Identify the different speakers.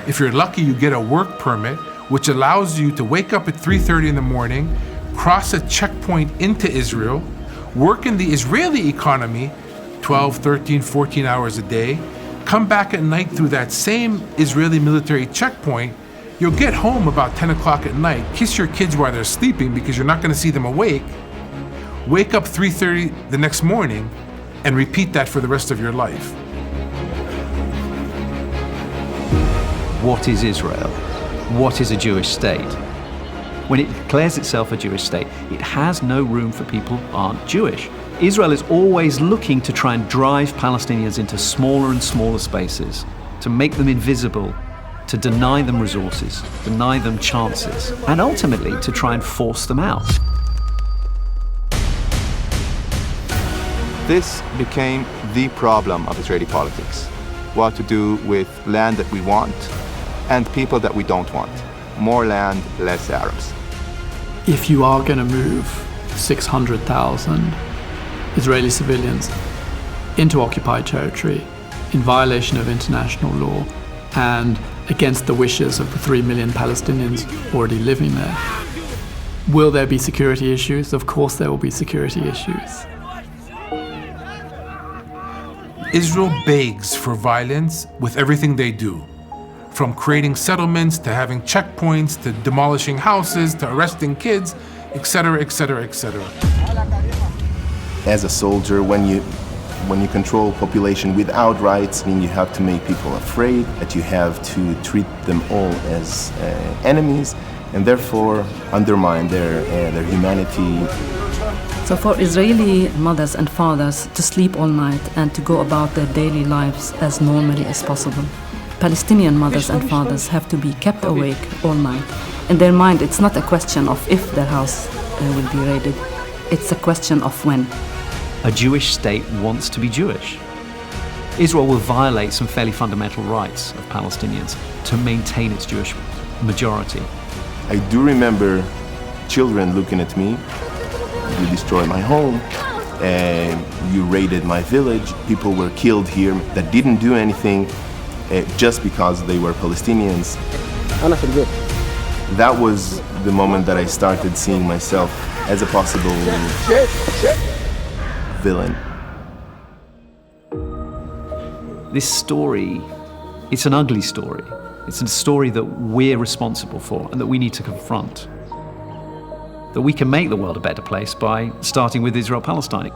Speaker 1: If you're lucky, you get a work permit, which allows you to wake up at 3:30 in the morning, cross a checkpoint into Israel, work in the Israeli economy 12, 13, 14 hours a day, come back at night through that same Israeli military checkpoint. You'll get home about 10 o'clock at night, kiss your kids while they're sleeping because you're not going to see them awake, wake up 3:30 the next morning, and repeat that for the rest of your life.
Speaker 2: What is Israel? What is a Jewish state? When it declares itself a Jewish state, it has no room for people who aren't Jewish. Israel is always looking to try and drive Palestinians into smaller and smaller spaces, to make them invisible, to deny them resources, deny them chances, and ultimately to try and force them out.
Speaker 3: This became the problem of Israeli politics. What to do with land that we want and people that we don't want. More land, less Arabs.
Speaker 4: If you are going to move 600,000 Israeli civilians into occupied territory in violation of international law and against the wishes of the 3 million Palestinians already living there, will there be security issues? Of course there will be security issues.
Speaker 1: Israel begs for violence with everything they do, from creating settlements to having checkpoints to demolishing houses to arresting kids, etc., etc., etc.
Speaker 5: As a soldier, when you control population without rights, I mean, you have to make people afraid, that you have to treat them all as enemies, and therefore undermine their humanity.
Speaker 6: So for Israeli mothers and fathers to sleep all night and to go about their daily lives as normally as possible, Palestinian mothers and fathers have to be kept awake all night. In their mind, it's not a question of if their house will be raided, it's a question of when.
Speaker 2: A Jewish state wants to be Jewish. Israel will violate some fairly fundamental rights of Palestinians to maintain its Jewish majority.
Speaker 5: I do remember children looking at me. You destroyed my home, and you raided my village. People were killed here that didn't do anything just because they were Palestinians. That was the moment that I started seeing myself as a possible villain.
Speaker 2: This story, it's an ugly story. It's a story that we're responsible for and that we need to confront. That we can make the world a better place by starting with Israel-Palestine.